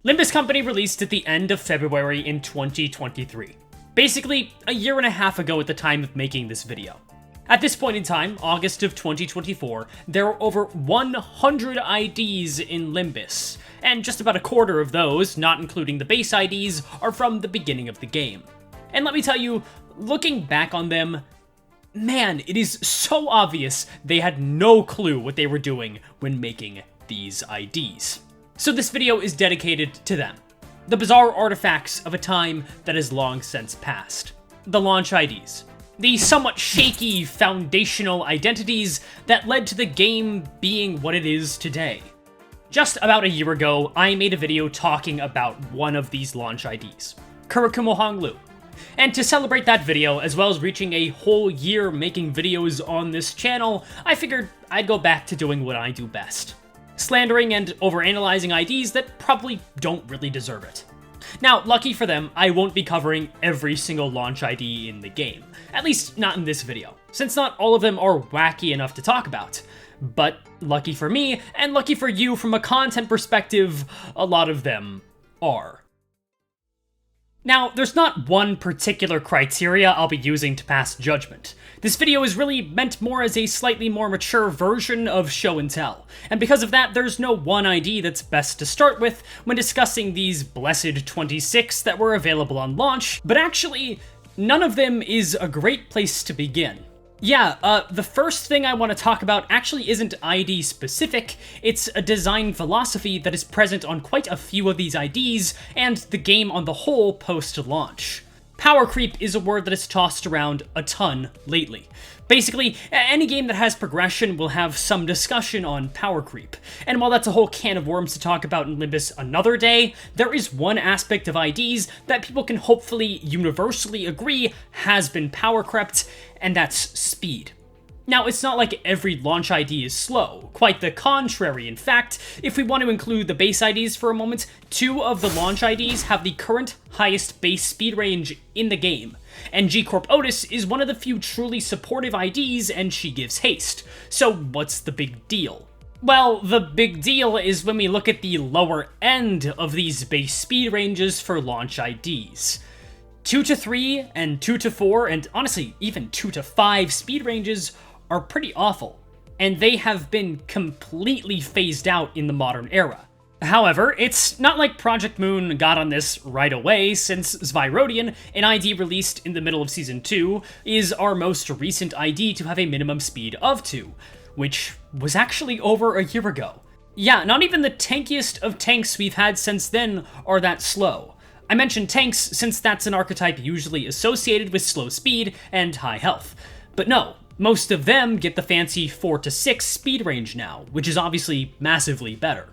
Limbus Company released at the end of February in 2023. Basically, a year and a half ago at the time of making this video. At this point in time, August of 2024, there are over 100 IDs in Limbus, and just about a quarter of those, not including the base IDs, are from the beginning of the game. And let me tell you, looking back on them, man, it is so obvious they had no clue what they were doing when making these IDs. So this video is dedicated to them. The bizarre artifacts of a time that has long since passed. The Launch IDs. The somewhat shaky foundational identities that led to the game being what it is today. Just about a year ago, I made a video talking about one of these Launch IDs, Kurikumo Honglu. And to celebrate that video, as well as reaching a whole year making videos on this channel, I figured I'd go back to doing what I do best. Slandering and overanalyzing IDs that probably don't really deserve it. Now, lucky for them, I won't be covering every single Launch ID in the game. At least not in this video, since not all of them are wacky enough to talk about. But lucky for me, and lucky for you from a content perspective, a lot of them are. Now, there's not one particular criteria I'll be using to pass judgment. This video is really meant more as a slightly more mature version of show and tell, and because of that, there's no one ID that's best to start with when discussing these blessed 26 that were available on launch, but actually, none of them is a great place to begin. Yeah, the first thing I want to talk about actually isn't ID specific, it's a design philosophy that is present on quite a few of these IDs, and the game on the whole post-launch. Power creep is a word that is tossed around a ton lately. Basically, any game that has progression will have some discussion on power creep. And while that's a whole can of worms to talk about in Limbus another day, there is one aspect of IDs that people can hopefully universally agree has been power crept, and that's speed. Now, it's not like every Launch ID is slow, quite the contrary. In fact, if we want to include the base IDs for a moment, 2 of the Launch IDs have the current highest base speed range in the game, and G Corp Otis is one of the few truly supportive IDs, and she gives haste. So what's the big deal? Well, the big deal is when we look at the lower end of these base speed ranges for Launch IDs. 2 to 3 and 2 to 4, and honestly, even 2 to 5 speed ranges are pretty awful, and they have been completely phased out in the modern era. However, it's not like Project Moon got on this right away, since Zvirodian, an ID released in the middle of Season 2, is our most recent ID to have a minimum speed of 2, which was actually over a year ago. Yeah, not even the tankiest of tanks we've had since then are that slow. I mention tanks since that's an archetype usually associated with slow speed and high health. But no, most of them get the fancy 4 to 6 speed range now, which is obviously massively better.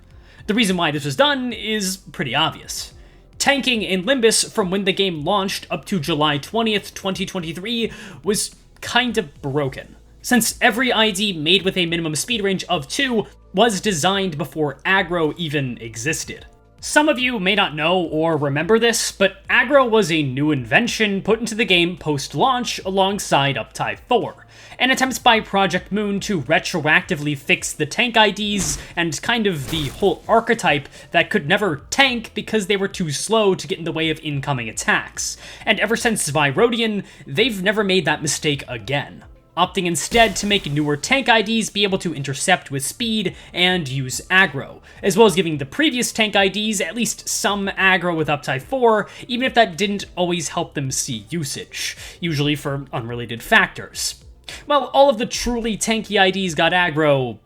The reason why this was done is pretty obvious. Tanking in Limbus from when the game launched up to July 20th, 2023 was kind of broken, since every ID made with a minimum speed range of 2 was designed before aggro even existed. Some of you may not know or remember this, but aggro was a new invention put into the game post-launch alongside Uptide 4, an attempt by Project Moon to retroactively fix the tank IDs and kind of the whole archetype that could never tank because they were too slow to get in the way of incoming attacks. And ever since Zvirodian, they've never made that mistake again, opting instead to make newer tank IDs be able to intercept with speed and use aggro, as well as giving the previous tank IDs at least some aggro with Uptide 4, even if that didn't always help them see usage, usually for unrelated factors. Well, all of the truly tanky IDs got aggro,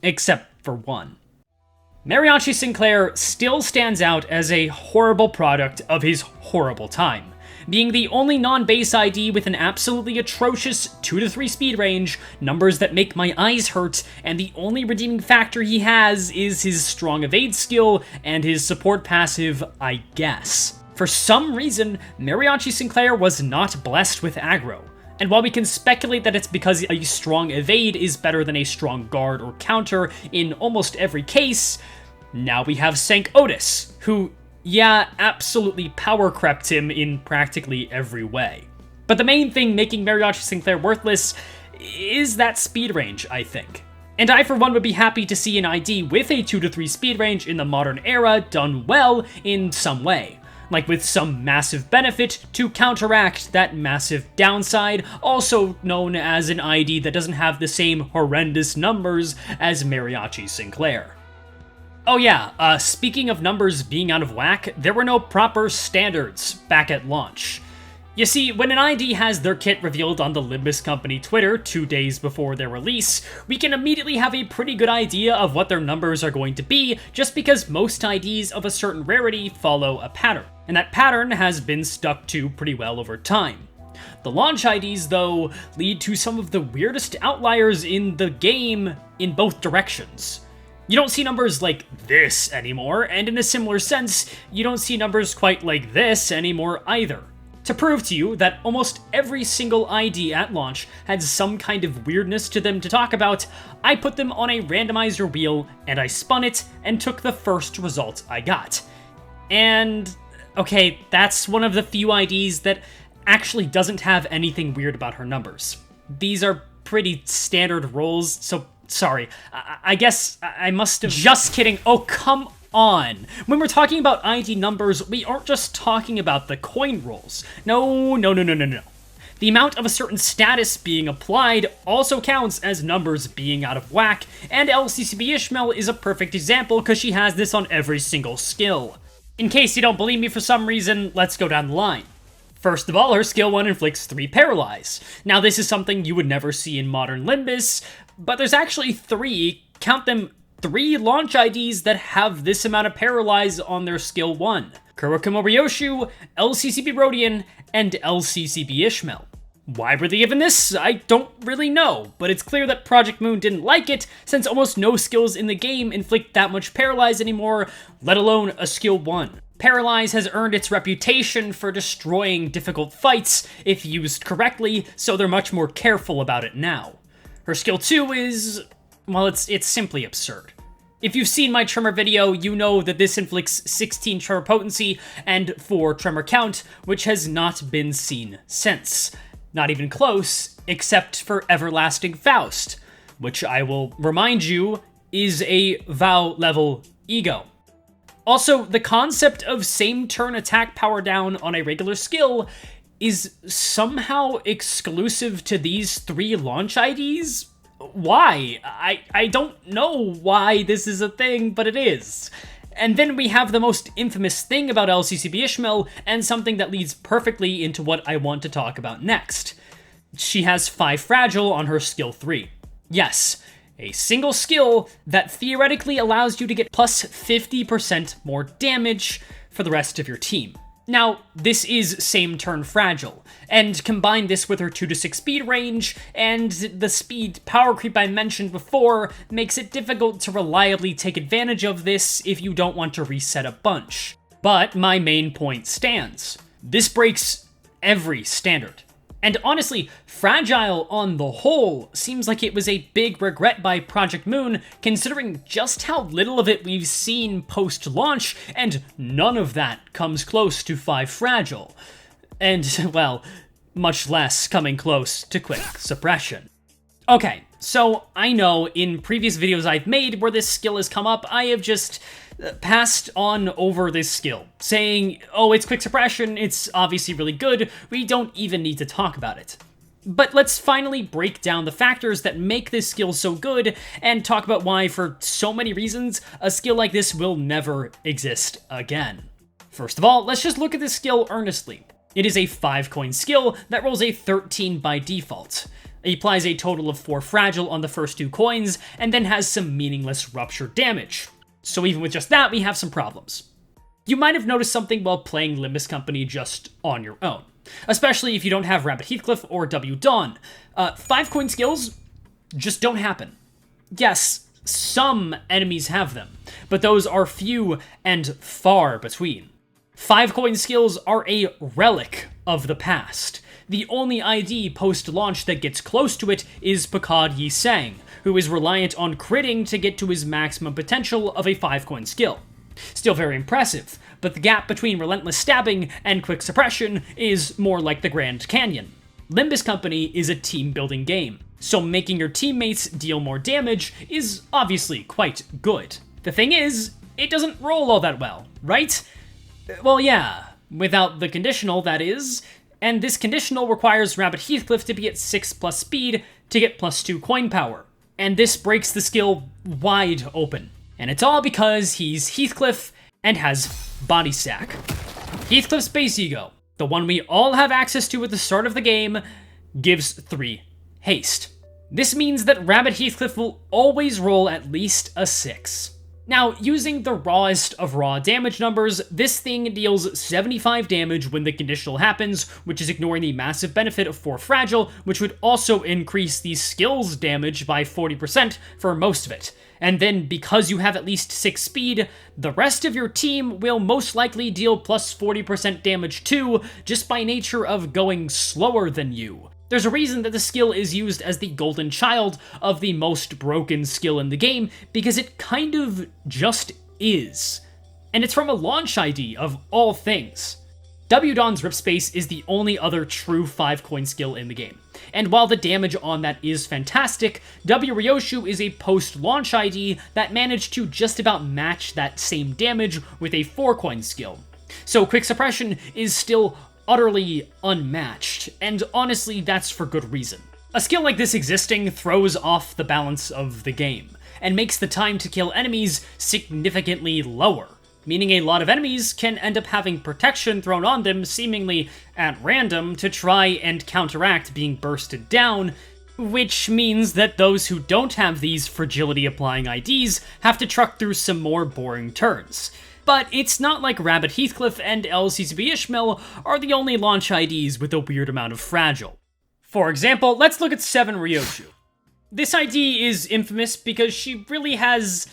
except for one. Mariachi Sinclair still stands out as a horrible product of his horrible time, being the only non-base ID with an absolutely atrocious 2 to 3 speed range, numbers that make my eyes hurt, and the only redeeming factor he has is his strong evade skill and his support passive, I guess. For some reason, Mariachi Sinclair was not blessed with aggro, and while we can speculate that it's because a strong evade is better than a strong guard or counter in almost every case, now we have Sank Otis, who, yeah, absolutely power crept him in practically every way. But the main thing making Mariachi Sinclair worthless is that speed range, I think. And I for one would be happy to see an ID with a 2 to 3 speed range in the modern era done well in some way. Like with some massive benefit to counteract that massive downside, also known as an ID that doesn't have the same horrendous numbers as Mariachi Sinclair. Oh yeah, speaking of numbers being out of whack, there were no proper standards back at launch. You see, when an ID has their kit revealed on the Limbus company Twitter 2 days before their release, we can immediately have a pretty good idea of what their numbers are going to be, just because most IDs of a certain rarity follow a pattern, and that pattern has been stuck to pretty well over time. The launch IDs, though, lead to some of the weirdest outliers in the game in both directions. You don't see numbers like this anymore, and in a similar sense, you don't see numbers quite like this anymore either. To prove to you that almost every single ID at launch had some kind of weirdness to them to talk about, I put them on a randomizer wheel, and I spun it, and took the first result I got. And, okay, that's one of the few IDs that actually doesn't have anything weird about her numbers. These are pretty standard rolls, so sorry. I guess I must have... Just kidding. Oh, come on. When we're talking about ID numbers, we aren't just talking about the coin rolls. No. The amount of a certain status being applied also counts as numbers being out of whack, and LCcb Ishmael is a perfect example because she has this on every single skill. In case you don't believe me for some reason, let's go down the line. First of all, her skill 1 inflicts 3 paralyze. Now this is something you would never see in modern Limbus, but there's actually 3, count them, 3 launch IDs that have this amount of paralyze on their skill 1. Kuroko Ryoshu, LCcb Rodian, and LCcb Ishmael. Why were they given this? I don't really know, but it's clear that Project Moon didn't like it, since almost no skills in the game inflict that much paralyze anymore, let alone a skill 1. Paralyze has earned its reputation for destroying difficult fights if used correctly, so they're much more careful about it now. Her skill 2 is... well, it's simply absurd. If you've seen my Tremor video, you know that this inflicts 16 Tremor potency and 4 Tremor count, which has not been seen since. Not even close, except for Everlasting Faust, which I will remind you is a VOW level ego. Also, the concept of same turn attack power down on a regular skill is somehow exclusive to these 3 launch IDs? Why? I don't know why this is a thing, but it is. And then we have the most infamous thing about LCcb Ishmael, and something that leads perfectly into what I want to talk about next. She has 5 fragile on her skill 3. Yes, a single skill that theoretically allows you to get plus 50% more damage for the rest of your team. Now, this is same turn fragile, and combine this with her 2 to 6 speed range, and the speed power creep I mentioned before makes it difficult to reliably take advantage of this if you don't want to reset a bunch. But my main point stands. This breaks every standard. And honestly, fragile on the whole seems like it was a big regret by Project Moon, considering just how little of it we've seen post-launch, and none of that comes close to 5 fragile. And, well, much less coming close to quick suppression. Okay, so I know in previous videos I've made where this skill has come up, I have just passed on over this skill, saying, oh, it's quick suppression, it's obviously really good, we don't even need to talk about it. But let's finally break down the factors that make this skill so good, and talk about why, for so many reasons, a skill like this will never exist again. First of all, let's just look at this skill earnestly. It is a 5-coin skill that rolls a 13 by default. It applies a total of 4 fragile on the first 2 coins, and then has some meaningless rupture damage. So even with just that, we have some problems. You might have noticed something while playing Limbus Company just on your own, especially if you don't have Rabbit Heathcliff or W Dawn. 5-coin skills just don't happen. Yes, some enemies have them, but those are few and far between. 5-coin skills are a relic of the past. The only ID post-launch that gets close to it is Pakad Yi Sang, who is reliant on critting to get to his maximum potential of a 5-coin skill. Still very impressive, but the gap between Relentless Stabbing and Quick Suppression is more like the Grand Canyon. Limbus Company is a team-building game, so making your teammates deal more damage is obviously quite good. The thing is, it doesn't roll all that well, right? Well, yeah, without the conditional, that is, and this conditional requires Rabbit Heathcliff to be at 6+ speed to get +2 coin power, and this breaks the skill wide open. And it's all because he's Heathcliff and has Body Sack. Heathcliff's base ego, the one we all have access to at the start of the game, gives 3 haste. This means that Rabbit Heathcliff will always roll at least a 6. Now, using the rawest of raw damage numbers, this thing deals 75 damage when the conditional happens, which is ignoring the massive benefit of 4 fragile, which would also increase the skill's damage by 40% for most of it. And then, because you have at least 6 speed, the rest of your team will most likely deal plus 40% damage too, just by nature of going slower than you. There's a reason that the skill is used as the golden child of the most broken skill in the game, because it kind of just is. And it's from a launch ID of all things. W Dawn's Rip Space is the only other true 5-coin skill in the game. And while the damage on that is fantastic, W Ryoshu is a post-launch ID that managed to just about match that same damage with a 4-coin skill. So Quick Suppression is still utterly unmatched, and honestly, that's for good reason. A skill like this existing throws off the balance of the game, and makes the time to kill enemies significantly lower, meaning a lot of enemies can end up having protection thrown on them seemingly at random to try and counteract being bursted down, which means that those who don't have these fragility-applying IDs have to truck through some more boring turns. But it's not like Rabbit Heathcliff and LCcb Ishmael are the only launch IDs with a weird amount of fragile. For example, let's look at 7 Ryoshu. This ID is infamous because she really has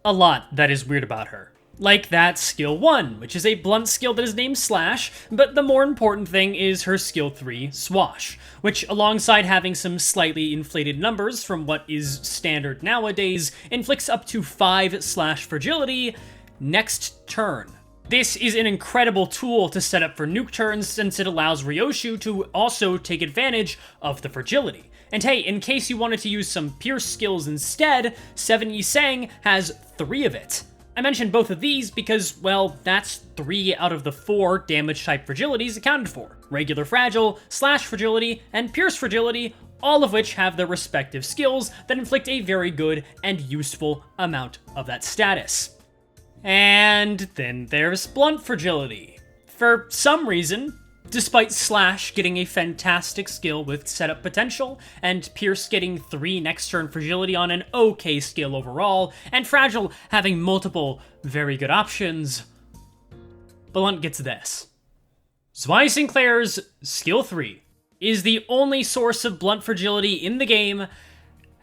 a lot that is weird about her. Like that skill 1, which is a blunt skill that is named Slash, but the more important thing is her skill 3, Swash, which alongside having some slightly inflated numbers from what is standard nowadays, inflicts up to 5 slash fragility next turn. This is an incredible tool to set up for nuke turns since it allows Ryoshu to also take advantage of the fragility. And hey, in case you wanted to use some Pierce skills instead, 7 Yisang has 3 of it. I mentioned both of these because, well, that's 3 out of the 4 damage type fragilities accounted for. Regular Fragile, Slash Fragility, and Pierce Fragility, all of which have their respective skills that inflict a very good and useful amount of that status. And then there's Blunt Fragility. For some reason, despite Slash getting a fantastic skill with setup potential, and Pierce getting 3 next turn fragility on an okay skill overall, and Fragile having multiple very good options, Blunt gets this. Zwei Sinclair's skill 3 is the only source of Blunt Fragility in the game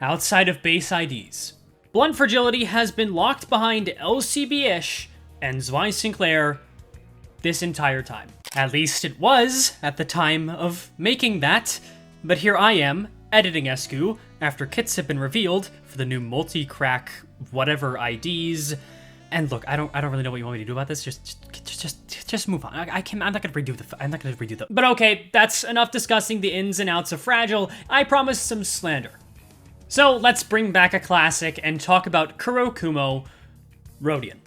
outside of base IDs. Blunt Fragility has been locked behind LCb-ish and Zwei Sinclair this entire time. At least it was at the time of making that, but here I am, editing ESGOO, after kits have been revealed for the new multi-crack whatever IDs, and look, I don't really know what you want me to do about this, just move on. I'm not gonna redo them. But okay, that's enough discussing the ins and outs of Fragile. I promise some slander. So let's bring back a classic and talk about Kurokumo Rodion.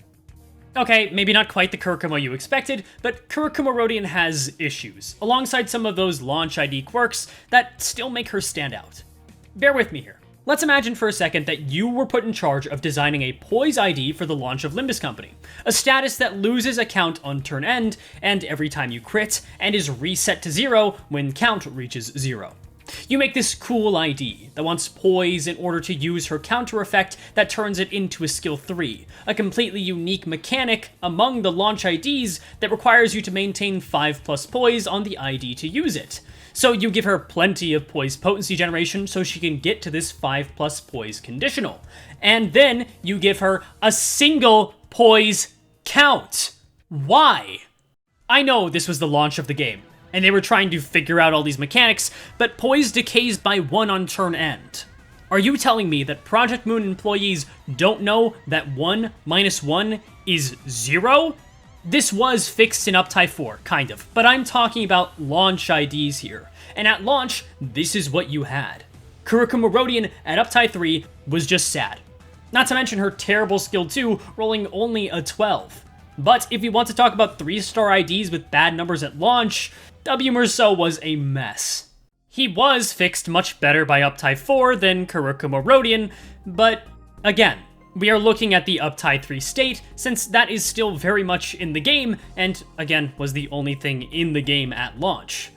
Okay, maybe not quite the Kurokumo you expected, but Kurokumo Rodion has issues, alongside some of those launch ID quirks that still make her stand out. Bear with me here. Let's imagine for a second that you were put in charge of designing a Poise ID for the launch of Limbus Company, a status that loses a count on turn end and every time you crit, and is reset to 0 when count reaches 0. You make this cool ID that wants Poise in order to use her counter effect that turns it into a skill 3, a completely unique mechanic among the launch IDs that requires you to maintain 5+ Poise on the ID to use it. So you give her plenty of Poise potency generation so she can get to this 5+ Poise conditional. And then you give her a single Poise count. Why? I know this was the launch of the game, and they were trying to figure out all these mechanics, but Poise decays by 1 on turn end. Are you telling me that Project Moon employees don't know that 1 minus 1 is 0? This was fixed in Uptype 4, kind of, but I'm talking about launch IDs here. And at launch, this is what you had. Kurukuma Rodian at Uptie 3 was just sad. Not to mention her terrible skill 2, rolling only a 12. But if you want to talk about 3-star IDs with bad numbers at launch, W. Merceau was a mess. He was fixed much better by Uptie 4 than Kurukuma Rodian, but again, we are looking at the Uptie 3 state, since that is still very much in the game, and again, was the only thing in the game at launch.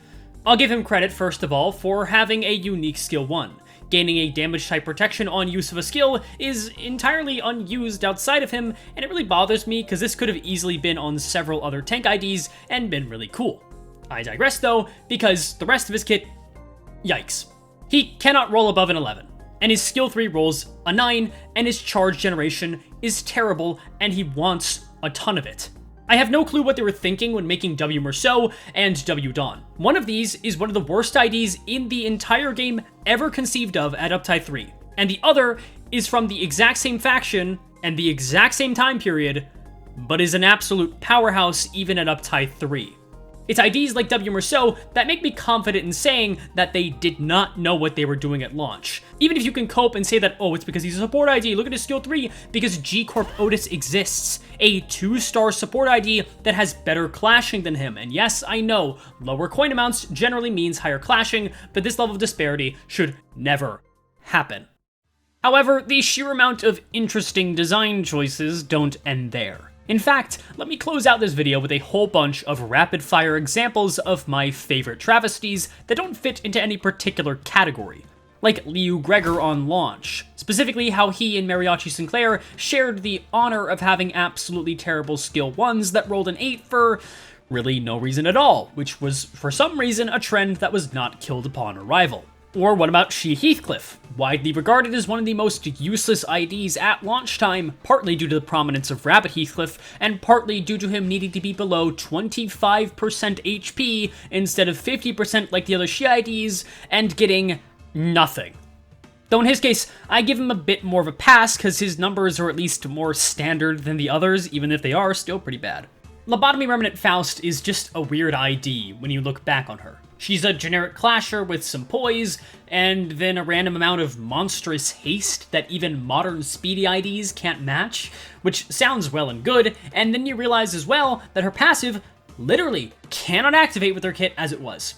I'll give him credit, first of all, for having a unique skill 1. Gaining a damage type protection on use of a skill is entirely unused outside of him, and it really bothers me because this could have easily been on several other tank IDs and been really cool. I digress though, because the rest of his kit, yikes. He cannot roll above an 11, and his skill 3 rolls a 9, and his charge generation is terrible, and he wants a ton of it. I have no clue what they were thinking when making W. Merceau and W. Dawn. One of these is one of the worst IDs in the entire game ever conceived of at Uptie 3, and the other is from the exact same faction and the exact same time period, but is an absolute powerhouse even at Uptie 3. It's IDs like W. Merceau that make me confident in saying that they did not know what they were doing at launch. Even if you can cope and say that, oh, it's because he's a support ID, look at his skill 3, because G-Corp Otis exists, a 2-star support ID that has better clashing than him. And yes, I know, lower coin amounts generally means higher clashing, but this level of disparity should never happen. However, the sheer amount of interesting design choices don't end there. In fact, let me close out this video with a whole bunch of rapid-fire examples of my favorite travesties that don't fit into any particular category, like Liu Gregor on launch, specifically how he and Mariachi Sinclair shared the honor of having absolutely terrible skill 1s that rolled an 8 for really no reason at all, which was, for some reason, a trend that was not killed upon arrival. Or what about Shi Heathcliff, widely regarded as one of the most useless IDs at launch time, partly due to the prominence of Rabbit Heathcliff, and partly due to him needing to be below 25% HP instead of 50% like the other Shi IDs, and getting nothing. Though in his case, I give him a bit more of a pass because his numbers are at least more standard than the others, even if they are still pretty bad. Lobotomy Remnant Faust is just a weird ID when you look back on her. She's a generic clasher with some poise, and then a random amount of monstrous haste that even modern speedy IDs can't match, which sounds well and good, and then you realize as well that her passive literally cannot activate with her kit as it was.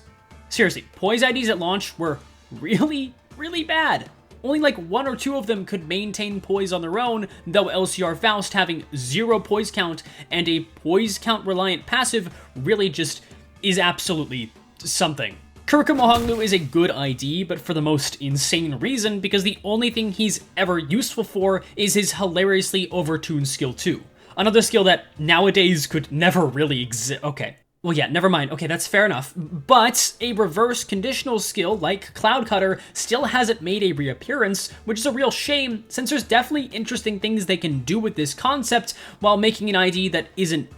Seriously, poise IDs at launch were really, really bad. Only like 1 or 2 of them could maintain poise on their own, though LCR Faust having 0 poise count and a poise count reliant passive really just is absolutely something. Kurukuma Honglu is a good ID, but for the most insane reason, because the only thing he's ever useful for is his hilariously overtuned skill 2. Another skill that nowadays could never really exist. Okay. Well, yeah, never mind. Okay, that's fair enough. But a reverse conditional skill like Cloud Cutter still hasn't made a reappearance, which is a real shame, since there's definitely interesting things they can do with this concept while making an ID that isn't,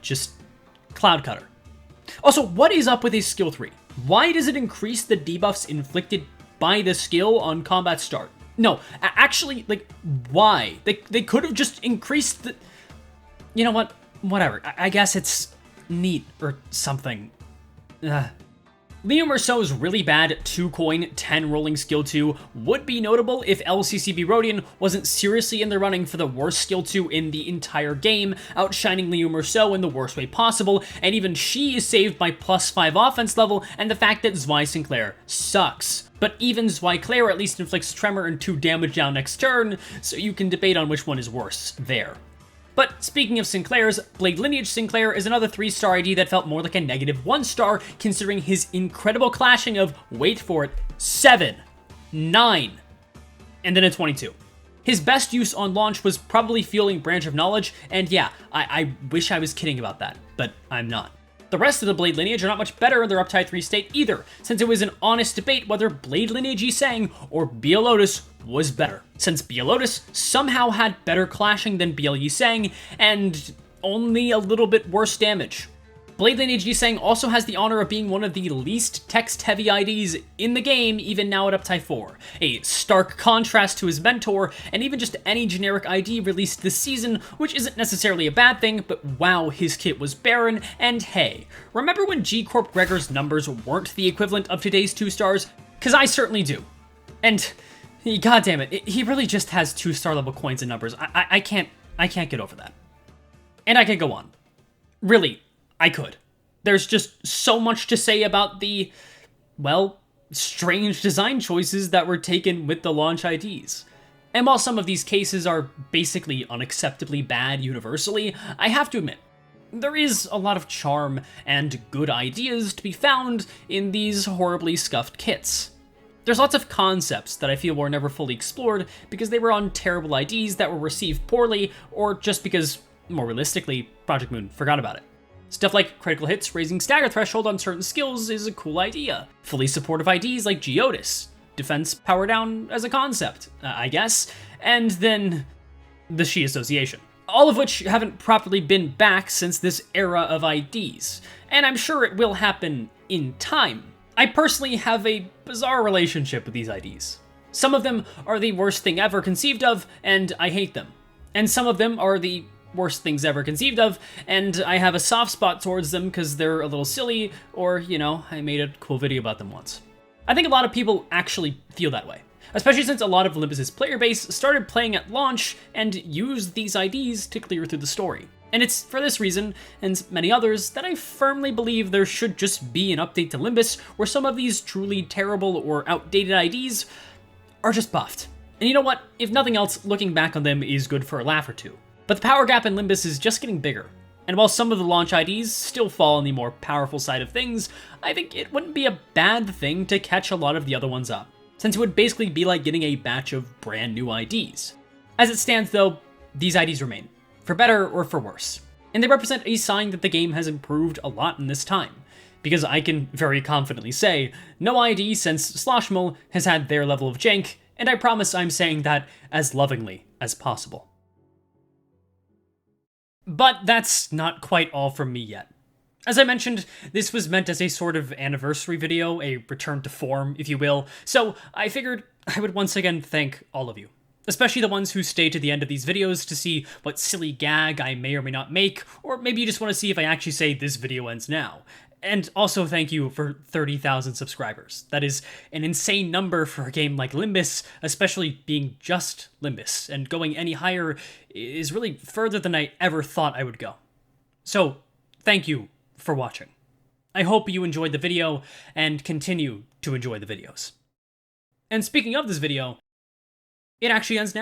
just Cloud Cutter. Also, what is up with his skill 3? Why does it increase the debuffs inflicted by the skill on combat start? No, actually, why? They could have just increased the... You know what? Whatever. I guess it's neat or something. Liu Merceau's really bad 2-coin, 10 rolling skill 2 would be notable if LCcb Rodian wasn't seriously in the running for the worst skill 2 in the entire game, outshining Liu Merceau in the worst way possible, and even she is saved by +5 offense level and the fact that Zwei Sinclair sucks. But even Zwei Claire at least inflicts Tremor and 2 damage down next turn, so you can debate on which one is worse there. But speaking of Sinclairs, Blade Lineage Sinclair is another 3-star ID that felt more like a negative 1-star, considering his incredible clashing of, wait for it, 7, 9, and then a 22. His best use on launch was probably fueling Branch of Knowledge, and yeah, I wish I was kidding about that, but I'm not. The rest of the Blade Lineage are not much better in their Uptie 3 state either, since it was an honest debate whether Blade Lineage Yiseng or BL Lotus was better, since BL Lotus somehow had better clashing than BL Yiseng, and only a little bit worse damage. Blade Lineage Yiseng also has the honor of being one of the least text-heavy IDs in the game, even now at Uptie 4. A stark contrast to his mentor, and even just any generic ID released this season, which isn't necessarily a bad thing, but wow, his kit was barren, and hey, remember when G-Corp Gregor's numbers weren't the equivalent of today's 2-stars? Cause I certainly do. And, god damn it, he really just has 2-star level coins and numbers. I can't get over that. And I could go on. Really, I could. There's just so much to say about the, well, strange design choices that were taken with the launch IDs. And while some of these cases are basically unacceptably bad universally, I have to admit, there is a lot of charm and good ideas to be found in these horribly scuffed kits. There's lots of concepts that I feel were never fully explored because they were on terrible IDs that were received poorly, or just because, more realistically, Project Moon forgot about it. Stuff like critical hits raising stagger threshold on certain skills is a cool idea. Fully supportive IDs like Geodis. Defense power down as a concept, I guess. And then the Shi Association. All of which haven't properly been back since this era of IDs. And I'm sure it will happen in time. I personally have a bizarre relationship with these IDs. Some of them are the worst thing ever conceived of, and I hate them. And some of them are the worst things ever conceived of, and I have a soft spot towards them because they're a little silly, or, you know, I made a cool video about them once. I think a lot of people actually feel that way, especially since a lot of Limbus's player base started playing at launch and used these IDs to clear through the story. And it's for this reason, and many others, that I firmly believe there should just be an update to Limbus where some of these truly terrible or outdated IDs are just buffed. And you know what? If nothing else, looking back on them is good for a laugh or two. But the power gap in Limbus is just getting bigger. And while some of the launch IDs still fall on the more powerful side of things, I think it wouldn't be a bad thing to catch a lot of the other ones up, since it would basically be like getting a batch of brand new IDs. As it stands though, these IDs remain, for better or for worse. And they represent a sign that the game has improved a lot in this time, because I can very confidently say, no ID since Sloshmal has had their level of jank, and I promise I'm saying that as lovingly as possible. But that's not quite all from me yet. As I mentioned, this was meant as a sort of anniversary video, a return to form, if you will, so I figured I would once again thank all of you. Especially the ones who stay to the end of these videos to see what silly gag I may or may not make, or maybe you just want to see if I actually say this video ends now. And also thank you for 30,000 subscribers. That is an insane number for a game like Limbus, especially being just Limbus, and going any higher is really further than I ever thought I would go. So, thank you for watching. I hope you enjoyed the video, and continue to enjoy the videos. And speaking of this video, it actually ends now.